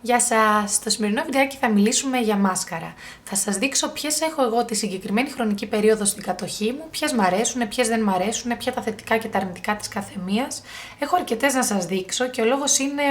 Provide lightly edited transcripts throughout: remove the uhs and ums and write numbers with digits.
Γεια σας! Στο σημερινό βιντεάκι θα μιλήσουμε για μάσκαρα. Θα σας δείξω ποιες έχω εγώ τη συγκεκριμένη χρονική περίοδο στην κατοχή μου, ποιες μ' αρέσουν, ποιες δεν μ' αρέσουν, ποια τα θετικά και τα αρνητικά της καθεμίας. Έχω αρκετές να σας δείξω και ο λόγος είναι...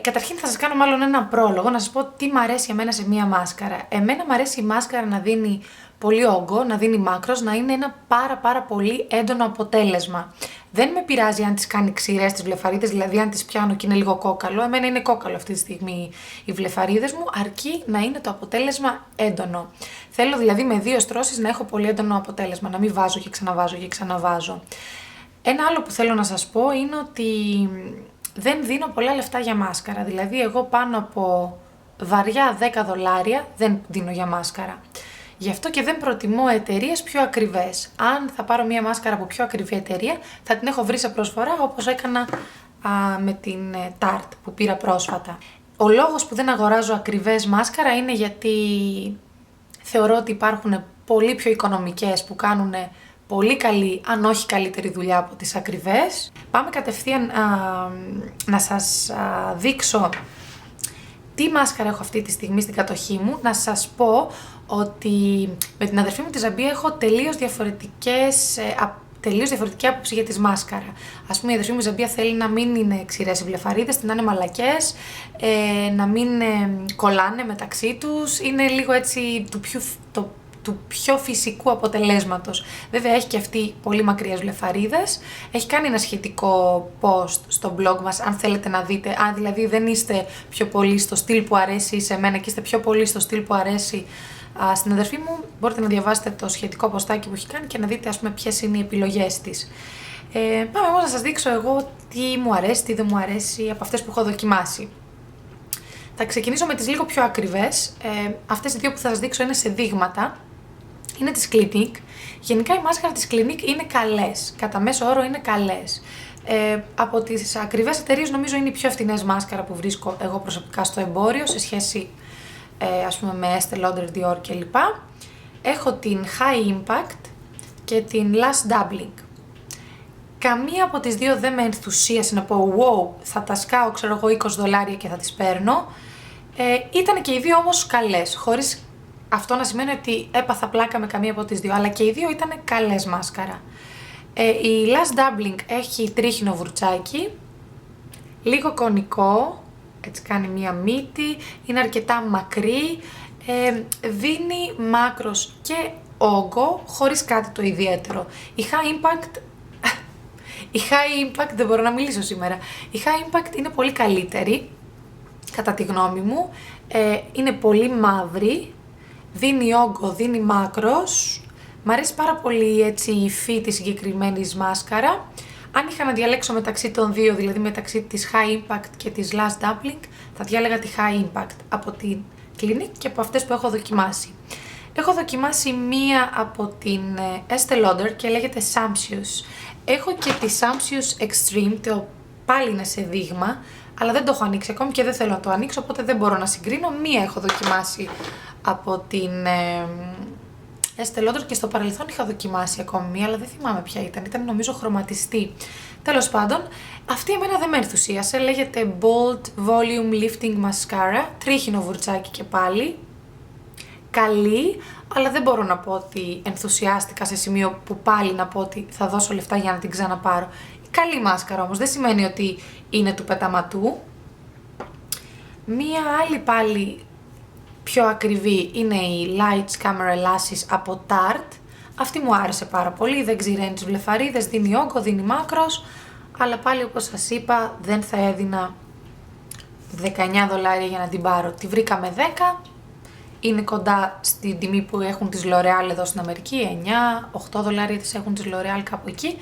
καταρχήν θα σας κάνω μάλλον ένα πρόλογο, να σας πω τι μ' αρέσει εμένα σε μία μάσκαρα. Εμένα μ' αρέσει η μάσκαρα να δίνει πολύ όγκο, να δίνει μάκρος, να είναι ένα πάρα πολύ έντονο αποτέλεσμα. Δεν με πειράζει αν τις κάνει ξηρές τις βλεφαρίδες, δηλαδή αν τις πιάνω και είναι λίγο κόκαλο. Εμένα είναι κόκαλο αυτή τη στιγμή οι βλεφαρίδες μου, αρκεί να είναι το αποτέλεσμα έντονο. Θέλω δηλαδή με 2 στρώσεις να έχω πολύ έντονο αποτέλεσμα, να μην βάζω και ξαναβάζω και ξαναβάζω. Ένα άλλο που θέλω να σας πω είναι ότι δεν δίνω πολλά λεφτά για μάσκαρα, δηλαδή εγώ πάνω από βαριά $10 δεν δίνω για μάσκαρα. Γι' αυτό και δεν προτιμώ εταιρείες πιο ακριβές. Αν θα πάρω μία μάσκαρα από πιο ακριβή εταιρεία, θα την έχω βρει σε προσφορά όπως έκανα με την Tarte που πήρα πρόσφατα. Ο λόγος που δεν αγοράζω ακριβές μάσκαρα είναι γιατί θεωρώ ότι υπάρχουν πολύ πιο οικονομικές που κάνουν πολύ καλή, αν όχι καλύτερη δουλειά από τις ακριβές. Πάμε κατευθείαν να σας δείξω τι μάσκαρα έχω αυτή τη στιγμή στην κατοχή μου. Να σας πω ότι με την αδερφή μου τη Ζαμπία έχω τελείως διαφορετική άποψη για τις μάσκαρα. Ας πούμε η αδερφή μου η Ζαμπία θέλει να μην είναι ξηρές οι βλεφαρίδες, να είναι μαλακές, να μην κολλάνε μεταξύ τους, είναι λίγο έτσι του πιο φυσικού αποτελέσματος. Βέβαια έχει και αυτή πολύ μακριές βλεφαρίδες, έχει κάνει ένα σχετικό post στο blog μας αν θέλετε να δείτε, αν δηλαδή δεν είστε πιο πολύ στο στυλ που αρέσει σε μένα και είστε πιο πολύ στο στυλ που αρέσει στην αδερφή μου, μπορείτε να διαβάσετε το σχετικό ποστάκι που έχει κάνει και να δείτε ας πούμε ποιες είναι οι επιλογές της. Πάμε όμως να σας δείξω εγώ τι μου αρέσει, τι δεν μου αρέσει από αυτές που έχω δοκιμάσει. Θα ξεκινήσω με τις λίγο πιο ακριβές, αυτές οι δύο που θα σας δείξω είναι σε δείγματα. Είναι της Clinique. Γενικά οι μάσκαρα της Clinique είναι καλές, κατά μέσο όρο είναι καλές. Από τις ακριβές εταιρείες νομίζω είναι οι πιο φθηνές μάσκαρα που βρίσκω εγώ προσωπικά στο εμπόριο σε σχέση ας πούμε με Estée Lauder, Dior κλπ. Έχω την High Impact και την Lash Doubling. Καμία από τις δύο δεν με ενθουσίασε να πω wow, θα τα σκάω ξέρω εγώ $20 και θα τις παίρνω. Ήταν και οι δύο όμως καλές, χωρίς αυτό να σημαίνει ότι έπαθα πλάκα με καμία από τις δύο, αλλά και οι δύο ήταν καλές μάσκαρα. Η Lash Doubling έχει τρίχινο βουρτσάκι, λίγο κονικό, έτσι κάνει μία μύτη, είναι αρκετά μακρύ, δίνει μάκρος και όγκο χωρίς κάτι το ιδιαίτερο. Η High Impact δεν μπορώ να μιλήσω σήμερα. Η High Impact είναι πολύ καλύτερη, κατά τη γνώμη μου, είναι πολύ μαύρη, δίνει όγκο, δίνει μάκρος, μ' αρέσει πάρα πολύ έτσι η υφή της συγκεκριμένης μάσκαρα. Αν είχα να διαλέξω μεταξύ των δύο, δηλαδή μεταξύ της High Impact και της Lash Doubling, θα διάλεγα τη High Impact από την Clinique και από αυτές που έχω δοκιμάσει. Έχω δοκιμάσει μία από την Estée Lauder και λέγεται Sumptuous. Έχω και τη Sumptuous Extreme, το πάλι είναι σε δείγμα, αλλά δεν το έχω ανοίξει ακόμη και δεν θέλω να το ανοίξω, οπότε δεν μπορώ να συγκρίνω. Μία έχω δοκιμάσει από την Estée Lauder και στο παρελθόν είχα δοκιμάσει ακόμη μία, αλλά δεν θυμάμαι ποια ήταν. Ήταν νομίζω χρωματιστή. Τέλος πάντων, αυτή εμένα δεν με ενθουσίασε. Λέγεται Bold Volume Lifting Mascara. Τρίχινο βουρτσάκι και πάλι. Καλή, αλλά δεν μπορώ να πω ότι ενθουσιάστηκα σε σημείο που πάλι να πω ότι θα δώσω λεφτά για να την ξαναπάρω. Καλή μάσκαρα όμως, δεν σημαίνει ότι είναι του πεταματού. Μία άλλη πάλι πιο ακριβή είναι η Lights Camera Lashes από Tarte. Αυτή μου άρεσε πάρα πολύ, δεν ξηραίνει τις βλεφαρίδες, δίνει όγκο, δίνει μάκρος, αλλά πάλι όπως σας είπα δεν θα έδινα $19 για να την πάρω. Τη βρήκαμε 10, είναι κοντά στην τιμή που έχουν τις L'Oreal εδώ στην Αμερική, 9-8 τις έχουν τις L'Oreal κάπου εκεί.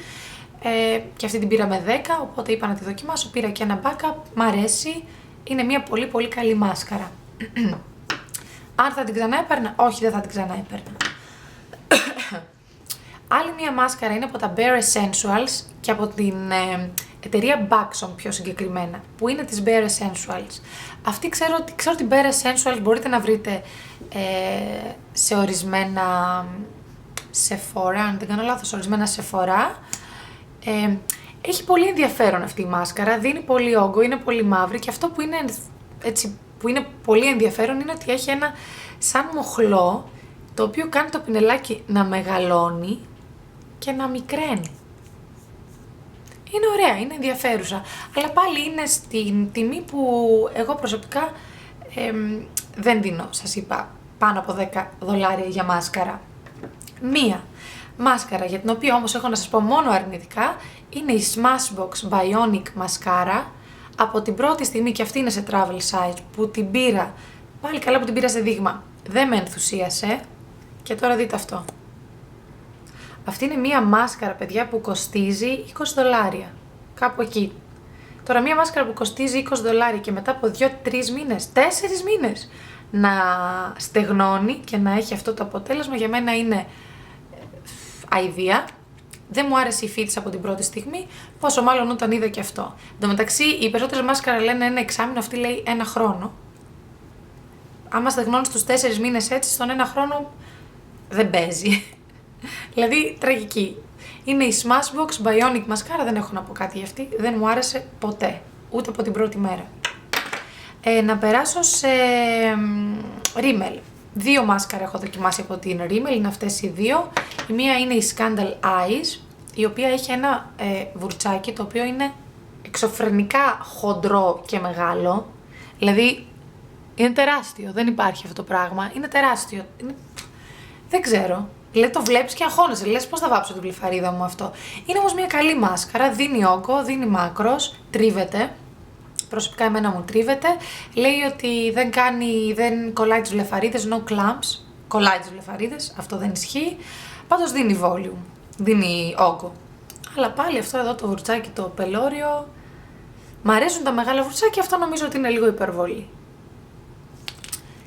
Και αυτή την πήραμε 10, οπότε είπα να τη δοκιμάσω, πήρα και ένα backup, μ' αρέσει, είναι μια πολύ καλή μάσκαρα. Αν θα την ξανά έπαιρνα, όχι δεν θα την ξανά έπαιρνα. Άλλη μια μάσκαρα είναι από τα Bare Essentials και από την εταιρεία Buxom πιο συγκεκριμένα, που είναι της Bare Essentials. Αυτή ξέρω ότι Bare Essentials μπορείτε να βρείτε σε ορισμένα Sephora, αν δεν κάνω λάθος, ορισμένα Sephora. Έχει πολύ ενδιαφέρον αυτή η μάσκαρα, δίνει πολύ όγκο, είναι πολύ μαύρη και αυτό που είναι έτσι που είναι πολύ ενδιαφέρον είναι ότι έχει ένα σαν μοχλό το οποίο κάνει το πινελάκι να μεγαλώνει και να μικραίνει. Είναι ωραία, είναι ενδιαφέρουσα, αλλά πάλι είναι στην τιμή που εγώ προσωπικά δεν δίνω, σας είπα, πάνω από $10 για μάσκαρα. Μία μάσκαρα για την οποία όμως έχω να σας πω μόνο αρνητικά είναι η Smashbox Bionic μασκάρα από την πρώτη στιγμή, και αυτή είναι σε travel size, που την πήρα, πάλι καλά που την πήρα σε δείγμα, δεν με ενθουσίασε και τώρα δείτε αυτό. Αυτή είναι μία μάσκαρα, παιδιά, που κοστίζει $20, κάπου εκεί. Τώρα μία μάσκαρα που κοστίζει $20 και μετά από 2-3 μήνες, 4 μήνες να στεγνώνει και να έχει αυτό το αποτέλεσμα, για μένα είναι αηδία. Δεν μου άρεσε η φύτη της από την πρώτη στιγμή, πόσο μάλλον όταν είδα και αυτό. Εν τω μεταξύ, οι περισσότερες μάσκαρα λένε 1 εξάμηνο, αυτή λέει 1 χρόνο. Άμα στεγνώνει στους 4 μήνες έτσι, στον 1 χρόνο δεν παίζει. Δηλαδή, τραγική. Είναι η Smashbox Bionic μασκάρα, δεν έχω να πω κάτι για αυτή, δεν μου άρεσε ποτέ, ούτε από την πρώτη μέρα. Να περάσω σε Rimmel. 2 μάσκαρα έχω δοκιμάσει από την Rimmel, είναι αυτές οι δύο. Η μία είναι η Scandal Eyes, η οποία έχει ένα βουρτσάκι το οποίο είναι εξωφρενικά χοντρό και μεγάλο. Δηλαδή, είναι τεράστιο, δεν υπάρχει αυτό το πράγμα, είναι τεράστιο. Δεν ξέρω. Λέει, το βλέπεις και αγχώνεσαι, λες πώς θα βάψω την μπλεφαρίδα μου αυτό. Είναι όμως μια καλή μάσκαρα, δίνει όγκο, δίνει μάκρος, τρίβεται. Προσωπικά εμένα μου τρίβεται. Λέει ότι δεν κολλάει τις βλεφαρίδες, no clamps. Κολλάει τις βλεφαρίδες, αυτό δεν ισχύει. Πάντως δίνει volume, δίνει όγκο. Αλλά πάλι αυτό εδώ το βουρτσάκι το πελώριο. Μ' αρέσουν τα μεγάλα βουρτσάκια, αυτό νομίζω ότι είναι λίγο υπερβολή.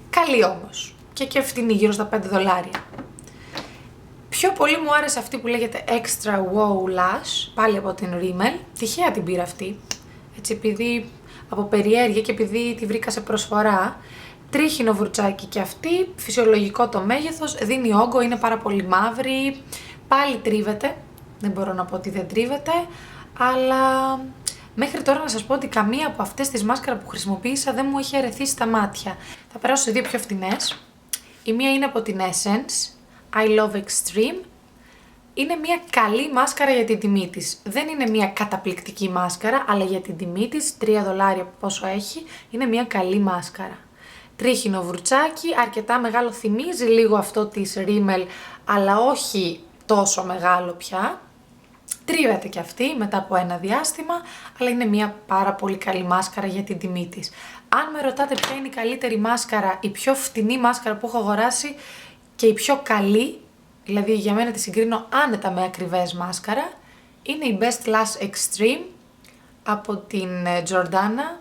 Καλή όμως. Και φτηνή, γύρω στα $5. Πιο πολύ μου άρεσε αυτή που λέγεται Extra Wow Lash, πάλι από την Rimmel. Τυχαία την πήρα αυτή, έτσι, επειδή από περιέργεια και επειδή τη βρήκα σε προσφορά. Τρίχινο βουρτσάκι και αυτή, φυσιολογικό το μέγεθος, δίνει όγκο, είναι πάρα πολύ μαύρη, πάλι τρίβεται, δεν μπορώ να πω ότι δεν τρίβεται, αλλά μέχρι τώρα να σας πω ότι καμία από αυτές τις μάσκαρα που χρησιμοποίησα δεν μου έχει ερεθίσει στα μάτια. Θα περάσω σε δύο πιο φτηνές. Η μία είναι από την Essence, I Love Extreme. Είναι μια καλή μάσκαρα για την τιμή της. Δεν είναι μια καταπληκτική μάσκαρα, αλλά για την τιμή της, $3 πόσο έχει, είναι μια καλή μάσκαρα. Τρίχινο βουρτσάκι, αρκετά μεγάλο, θυμίζει λίγο αυτό της Rimmel, αλλά όχι τόσο μεγάλο πια. Τρίβεται και αυτή μετά από ένα διάστημα, αλλά είναι μια πάρα πολύ καλή μάσκαρα για την τιμή της. Αν με ρωτάτε ποια είναι η καλύτερη μάσκαρα, η πιο φτηνή μάσκαρα που έχω αγοράσει και η πιο καλή, δηλαδή για μένα τη συγκρίνω άνετα με ακριβές μάσκαρα, είναι η Best Lash Extreme από την Jordana.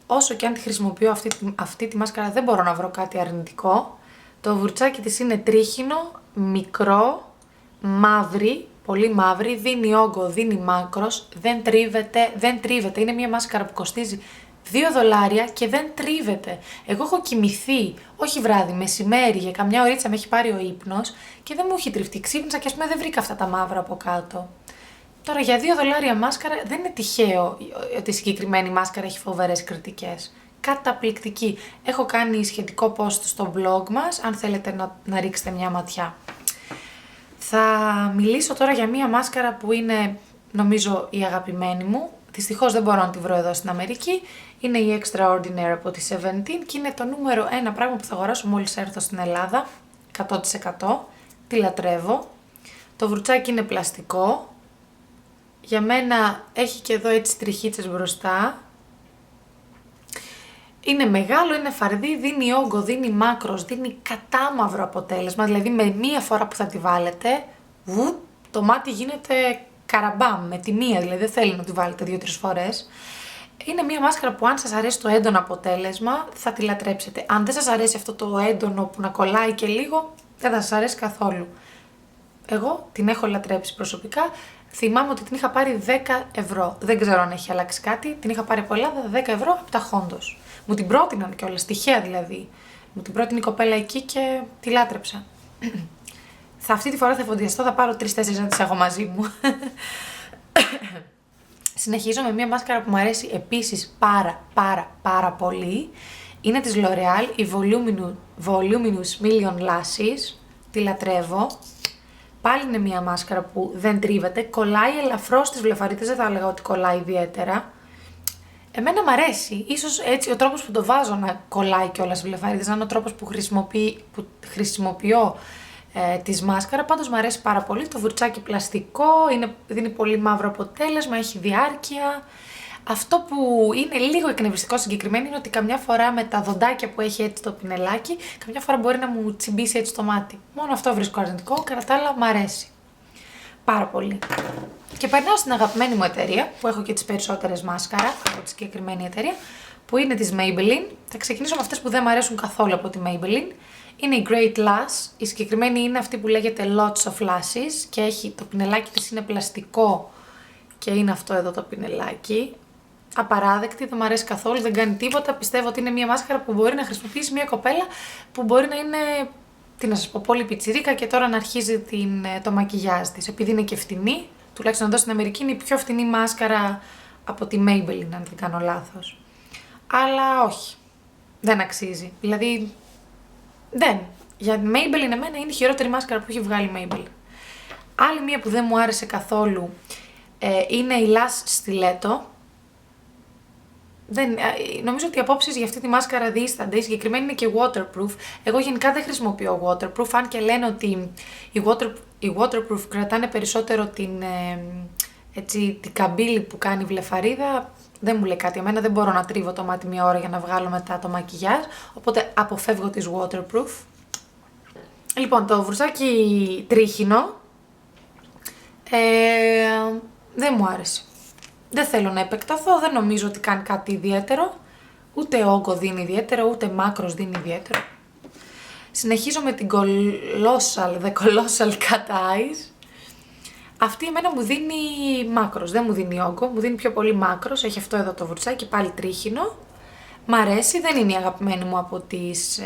Όσο και αν τη χρησιμοποιώ αυτή τη μάσκαρα δεν μπορώ να βρω κάτι αρνητικό. Το βουρτσάκι της είναι τρίχινο, μικρό, μαύρη, πολύ μαύρη, δίνει όγκο, δίνει μάκρος, δεν τρίβεται. Είναι μια μάσκαρα που κοστίζει $2 και δεν τρίβεται. Εγώ έχω κοιμηθεί, όχι βράδυ, μεσημέρι, για καμιά ωρίτσα με έχει πάρει ο ύπνος και δεν μου έχει τριφτεί. Ξύπνησα και ας πούμε δεν βρήκα αυτά τα μαύρα από κάτω. Τώρα για $2 μάσκαρα δεν είναι τυχαίο ότι η συγκεκριμένη μάσκαρα έχει φοβερές κριτικές. Καταπληκτική. Έχω κάνει σχετικό post στο blog μας, αν θέλετε να ρίξετε μια ματιά. Θα μιλήσω τώρα για μια μάσκαρα που είναι νομίζω η αγαπημένη μου. Δυστυχώς δεν μπορώ να τη βρω εδώ στην Αμερική. Είναι η Extraordinaire από τη 17 και είναι το νούμερο 1 πράγμα που θα αγοράσω μόλις έρθω στην Ελλάδα. 100%. Τη λατρεύω. Το βουρτσάκι είναι πλαστικό. Για μένα έχει και εδώ έτσι τριχίτσες μπροστά. Είναι μεγάλο, είναι φαρδί, δίνει όγκο, δίνει μάκρος, δίνει κατάμαυρο αποτέλεσμα. Δηλαδή με μία φορά που θα τη βάλετε, το μάτι γίνεται καραμπάμ με τη μία, δηλαδή δεν θέλει να τη βάλετε 2-3 φορές. Είναι μία μάσκαρα που αν σας αρέσει το έντονο αποτέλεσμα θα τη λατρέψετε. Αν δεν σας αρέσει αυτό το έντονο που να κολλάει και λίγο, δεν θα σας αρέσει καθόλου. Εγώ την έχω λατρέψει προσωπικά. Θυμάμαι ότι την είχα πάρει 10€. Δεν ξέρω αν έχει αλλάξει κάτι. Την είχα πάρει από Ελλάδα 10€ από τα Hondos. Μου την πρότειναν κιόλας, τυχαία δηλαδή. Μου την πρότεινε η κοπέλα εκεί και τη λάτρεψα. Αυτή τη φορά θα εφοδιαστώ, θα πάρω 3-4 να τις έχω μαζί μου. Συνεχίζω με μια μάσκαρα που μου αρέσει επίσης πάρα πολύ. Είναι της L'Oreal, η Voluminous Million Lashes. Τη λατρεύω. Πάλι είναι μια μάσκαρα που δεν τρίβεται, κολλάει ελαφρώς στις βλεφαρίδες, δεν θα έλεγα ότι κολλάει ιδιαίτερα. Εμένα μ' αρέσει, ίσως έτσι ο τρόπος που το βάζω να κολλάει κιόλας στις βλεφαρίδες, να είναι ο τρόπος που χρησιμοποιώ της μάσκαρα, πάντως μ' αρέσει πάρα πολύ. Το βουρτσάκι πλαστικό, δίνει πολύ μαύρο αποτέλεσμα, έχει διάρκεια. Αυτό που είναι λίγο εκνευριστικό συγκεκριμένο είναι ότι καμιά φορά με τα δοντάκια που έχει έτσι το πινελάκι, καμιά φορά μπορεί να μου τσιμπήσει έτσι το μάτι. Μόνο αυτό βρίσκω αρνητικό, κατά τα άλλα μ' αρέσει πάρα πολύ. Και περνάω στην αγαπημένη μου εταιρεία, που έχω και τις περισσότερες μάσκαρα από τη συγκεκριμένη εταιρεία, που είναι της Maybelline. Θα ξεκινήσω με αυτές που δεν μου αρέσουν καθόλου από τη Maybelline. Είναι η Great Lash, η συγκεκριμένη είναι αυτή που λέγεται Lots of Lashes και έχει το πινελάκι της είναι πλαστικό και είναι αυτό εδώ το πινελάκι. Απαράδεκτη, δεν μου αρέσει καθόλου, δεν κάνει τίποτα. Πιστεύω ότι είναι μια μάσκαρα που μπορεί να χρησιμοποιήσει μια κοπέλα που μπορεί να είναι, τι να σας πω, πολύ πιτσιρίκα και τώρα να αρχίζει το μακιγιάζ της. Επειδή είναι και φτηνή, τουλάχιστον εδώ στην Αμερική είναι η πιο φτηνή μάσκαρα από τη Maybelline, αν δεν κάνω λάθος. Αλλά όχι, δεν αξίζει. Δηλαδή, για τη Maybelline εμένα είναι η χειρότερη μάσκαρα που έχει βγάλει η Maybelline. Άλλη μία που δεν μου άρεσε καθόλου είναι η Lash Stiletto. Νομίζω ότι οι απόψεις για αυτή τη μάσκαρα δίστανται, η συγκεκριμένη είναι και waterproof. Εγώ γενικά δεν χρησιμοποιώ waterproof, αν και λένε ότι οι waterproof κρατάνε περισσότερο την καμπύλη που κάνει η βλεφαρίδα. Δεν μου λέει κάτι, εμένα δεν μπορώ να τρίβω το μάτι μια ώρα για να βγάλω μετά το μακιγιάζ, οπότε αποφεύγω τις waterproof. Λοιπόν, το βρουσάκι τρίχινο δεν μου άρεσε. Δεν θέλω να επεκταθώ, δεν νομίζω ότι κάνει κάτι ιδιαίτερο. Ούτε όγκο δίνει ιδιαίτερο, ούτε μάκρος δίνει ιδιαίτερο. Συνεχίζω με την The Colossal Cat Eyes. Αυτή εμένα μου δίνει μάκρος, δεν μου δίνει όγκο, μου δίνει πιο πολύ μάκρος. Έχει αυτό εδώ το βρουτσάκι, πάλι τρίχινο. Μ' αρέσει, δεν είναι η αγαπημένη μου από τις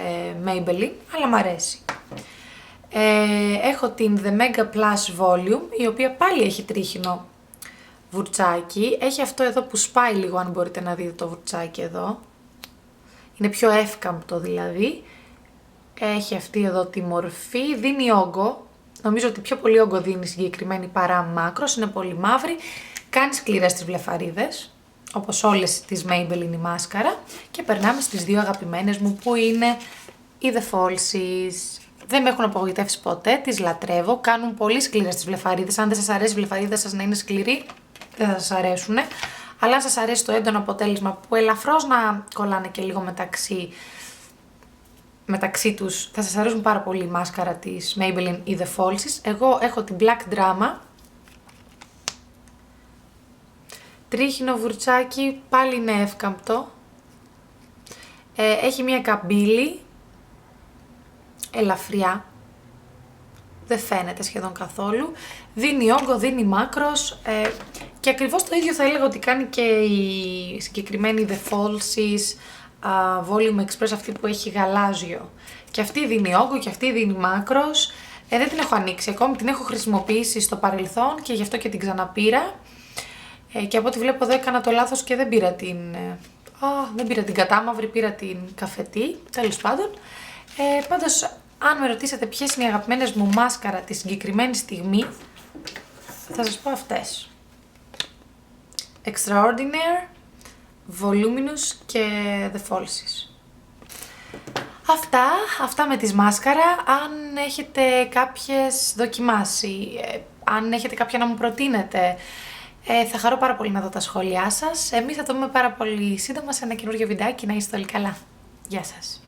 Maybelline, αλλά μ' αρέσει. Έχω την The Mega Plus Volume, η οποία πάλι έχει τρίχινο βουρτσάκι. Έχει αυτό εδώ που σπάει λίγο, αν μπορείτε να δείτε το βουρτσάκι εδώ. Είναι πιο εύκαμπτο δηλαδή. Έχει αυτή εδώ τη μορφή, δίνει όγκο. Νομίζω ότι πιο πολύ όγκο δίνει συγκεκριμένη παρά μάκρος, είναι πολύ μαύρη. Κάνει σκληρές στις βλεφαρίδες, όπως όλες τις Maybelline η μάσκαρα. Και περνάμε στις δύο αγαπημένες μου που είναι οι The Falsies. Δεν με έχουν απογοητεύσει ποτέ, τις λατρεύω. Κάνουν πολύ σκληρές τις βλεφαρίδες. Αν δεν σας αρέσει η βλεφαρίδα σας να είναι σκληρή, δεν θα σας αρέσουν. Αλλά αν σας αρέσει το έντονο αποτέλεσμα που ελαφρώς να κολλάνε και λίγο μεταξύ τους, θα σας αρέσουν πάρα πολύ η μάσκαρα της Maybelline ή The Falsies. Εγώ έχω την Black Drama. Τρίχινο βουρτσάκι, πάλι είναι εύκαμπτο. Έχει μια καμπύλη, ελαφριά. Δεν φαίνεται σχεδόν καθόλου. Δίνει όγκο, δίνει μάκρος. Και ακριβώς το ίδιο θα έλεγα ότι κάνει και η συγκεκριμένη The Falsies Volume Express, αυτή που έχει γαλάζιο. Και αυτή δίνει όγκο και αυτή δίνει μάκρος. Δεν την έχω ανοίξει ακόμη, την έχω χρησιμοποιήσει στο παρελθόν και γι' αυτό και την ξαναπήρα. Και από ό,τι βλέπω εδώ έκανα το λάθος και δεν πήρα την κατάμαυρη, πήρα την καφετή, τέλος πάντων. Πάντως, αν με ρωτήσετε ποιες είναι οι αγαπημένες μου μάσκαρα τη συγκεκριμένη στιγμή, θα σας πω αυτές. Extraordinaire, Voluminous και The Falsies. Αυτά με τις μάσκαρα. Αν έχετε κάποιες δοκιμάσει, αν έχετε κάποια να μου προτείνετε, θα χαρώ πάρα πολύ να δω τα σχόλιά σας. Εμείς θα το δούμε πάρα πολύ σύντομα σε ένα καινούργιο βιντεάκι. Να είστε όλοι καλά. Γεια σας.